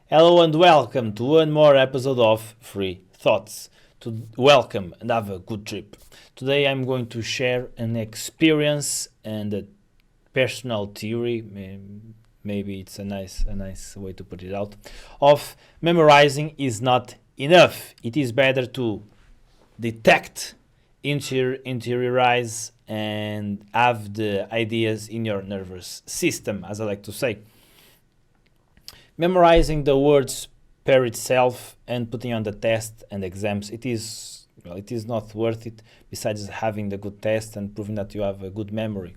Hello and welcome to one more episode of Free Thoughts. To welcome and have a good trip. Today I'm going to share an experience and a personal theory. Maybe it's a nice way to put it out. Of memorizing is not enough. It is better to detect, interiorize, and have the ideas in your nervous system, as I like to say. Memorizing the words per itself and putting on the test and exams, it is not worth it. Besides having the good test and proving that you have a good memory,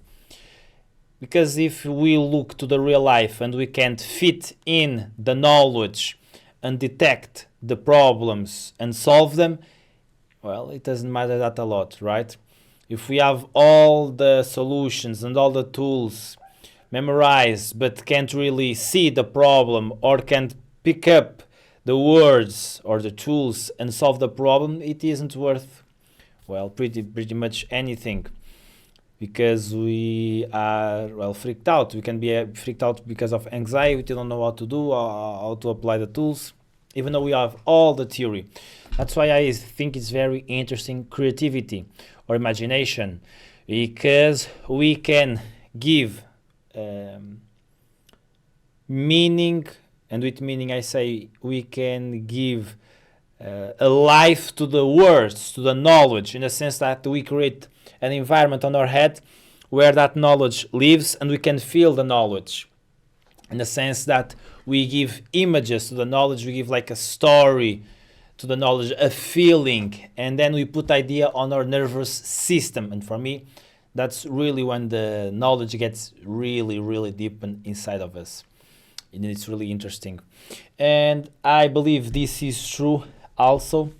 because if we look to the real life and we can't fit in the knowledge and detect the problems and solve them, well, it doesn't matter that a lot, right? If we have all the solutions and all the tools memorize but can't really see the problem or can't pick up the words or the tools and solve the problem, it isn't worth, well, pretty much anything, because we are, well, freaked out. We can be freaked out because of anxiety. We don't know what to do, how to apply the tools, even though we have all the theory. That's why I think it's very interesting, creativity or imagination, because we can give meaning, and with meaning I say we can give a life to the words, to the knowledge, in the sense that we create an environment on our head where that knowledge lives and we can feel the knowledge, in the sense that we give images to the knowledge, we give like a story to the knowledge, a feeling, and then we put idea on our nervous system. And for me, that's really when the knowledge gets really deep inside of us, and it's really interesting. And I believe this is true also,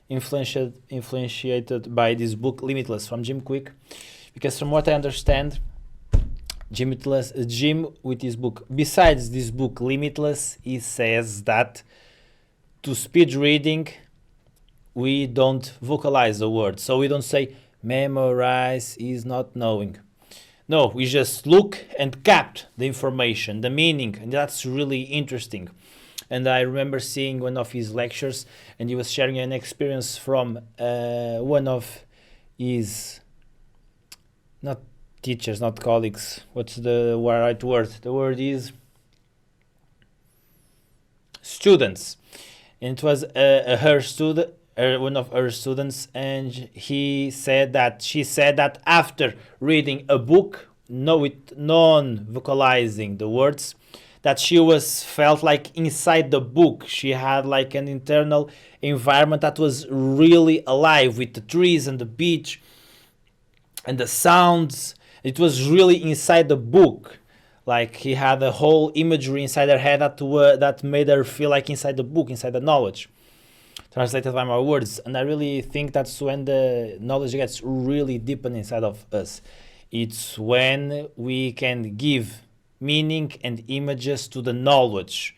influenced by this book Limitless from Jim Quick, because from what I understand, Jim with his book, besides this book Limitless, he says that to speed reading we don't vocalize the word, so we don't say memorize is not knowing. No, we just look and capture the information, the meaning, and that's really interesting. And I remember seeing one of his lectures, and he was sharing an experience from one of his, not teachers, not colleagues. What's the right word? The word is students. And it was her student, one of her students, and she said that after reading a book, non-vocalizing the words, that she was felt like inside the book. She had like an internal environment that was really alive, with the trees and the beach and the sounds. It was really inside the book. Like he had a whole imagery inside her head that made her feel like inside the book, inside the knowledge, translated by my words. And I really think that's when the knowledge gets really deep inside of us. It's when we can give meaning and images to the knowledge,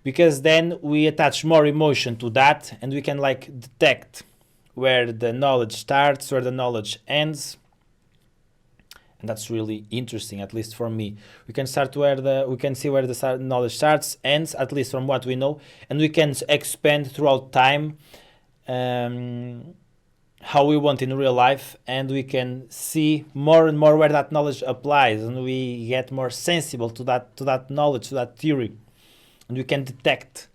because then we attach more emotion to that, and we can like detect where the knowledge starts, where the knowledge ends. And that's really interesting, at least for me. We can see where the knowledge starts, ends, at least from what we know, and we can expand throughout time, how we want in real life, and we can see more and more where that knowledge applies, and we get more sensible to that knowledge, to that theory, and we can detect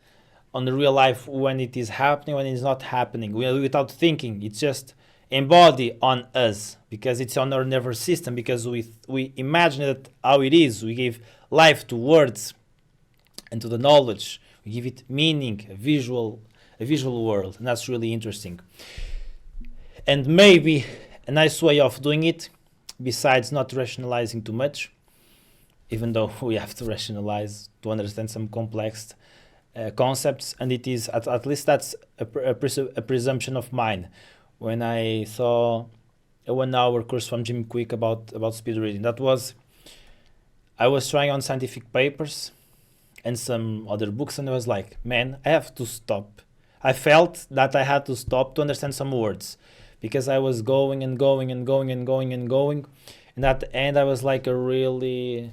on the real life when it is happening, when it is not happening, without thinking. It's just embody on us, because it's on our nervous system, because we imagine it how it is. We give life to words and to the knowledge. We give it meaning, a visual world, and that's really interesting. And maybe a nice way of doing it, besides not rationalizing too much, even though we have to rationalize to understand some complex concepts, and it is at least that's a presumption of mine. When I saw a 1 hour course from Jim Quick about speed reading, I was trying on scientific papers and some other books, and I was like, man, I have to stop. I felt that I had to stop to understand some words, because I was going and going and going and going and going, and at the end I was like a little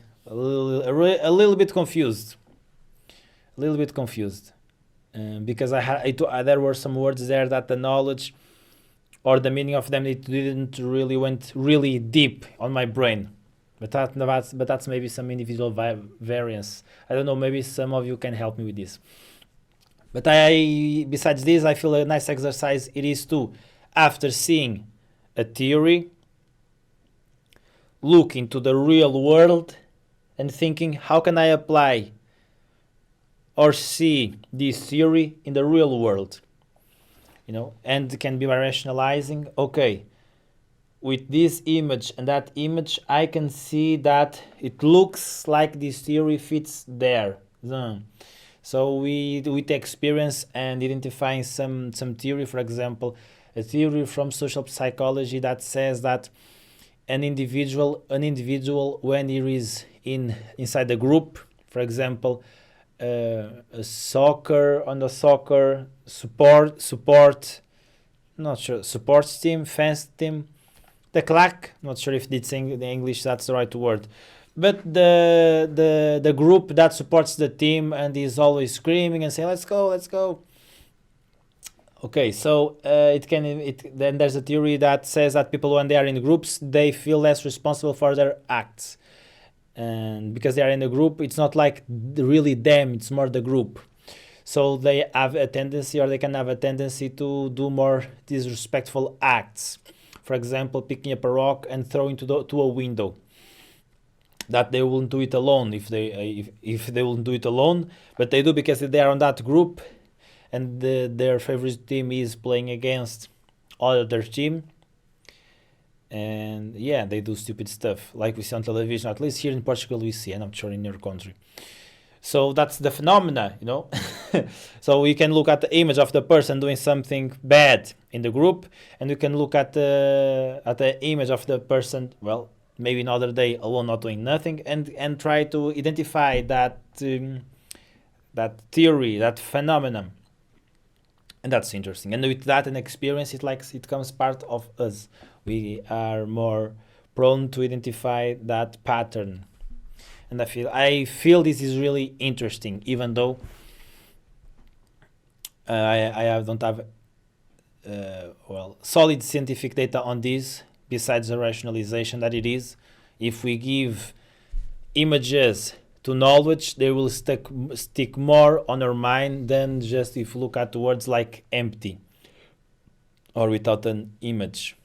bit confused. a little bit confused because there were some words there that the knowledge or the meaning of them, it didn't really went really deep on my brain. But that's maybe some individual variance. I don't know. Maybe some of you can help me with this. But besides this, I feel a nice exercise it is to, after seeing a theory, look into the real world and thinking, how can I apply or see this theory in the real world? And it can be by rationalizing, okay, with this image and that image, I can see that it looks like this theory fits there. So with experience and identifying some theory, for example, a theory from social psychology that says that an individual when he is inside the group, for example, a soccer support, not sure, sports team, fans team, the clack, not sure if it's in the English that's the right word, but the group that supports the team and is always screaming and saying, let's go. Okay, so then there's a theory that says that people, when they are in groups, they feel less responsible for their acts, and because they are in a group, it's not like really them, it's more the group. So they have a tendency, or they can have a tendency to do more disrespectful acts. For example, picking up a rock and throwing to a window. That they wouldn't do it alone if they wouldn't do it alone, but they do because they are on that group, and their favorite team is playing against other team. And yeah, they do stupid stuff like we see on television. At least here in Portugal we see, and I'm sure in your country. So that's the phenomena, So we can look at the image of the person doing something bad in the group, and we can look at the image of the person, well, maybe another day alone, not doing nothing, and try to identify that theory, that phenomenon. And that's interesting. And with that and experience, it comes part of us. We are more prone to identify that pattern. And I feel this is really interesting, even though I don't have solid scientific data on this, besides the rationalization that it is. If we give images to knowledge, they will stick more on our mind than just if you look at words like empty or without an image.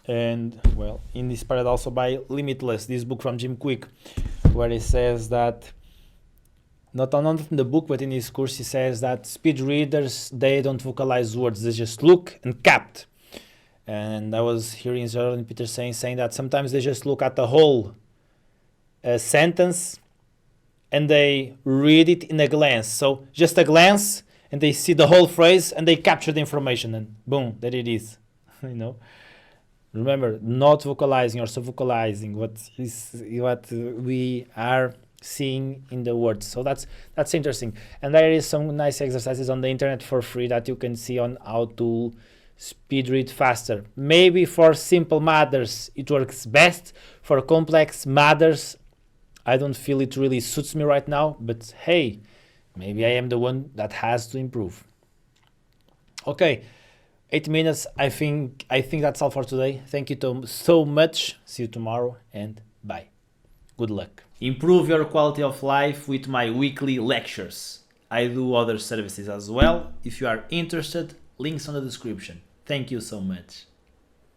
And well, in this part also by Limitless, this book from Jim Quick, where he says that, not in the book but in his course, he says that speed readers, they don't vocalize words, they just look and capt. And I was hearing Jordan Peter saying that sometimes they just look at the whole sentence and they read it in a glance. So just a glance, and they see the whole phrase and they capture the information, and boom, there it is. Remember, not vocalizing or sub-vocalizing what we are seeing in the words. So that's interesting. And there is some nice exercises on the internet for free that you can see on how to speed read faster. Maybe for simple matters it works best. For complex matters, I don't feel it really suits me right now, but hey, maybe I am the one that has to improve. Okay, 8 minutes. I think that's all for today. Thank you so much. See you tomorrow, and bye. Good luck. Improve your quality of life with my weekly lectures. I do other services as well. If you are interested, links on the description. Thank you so much.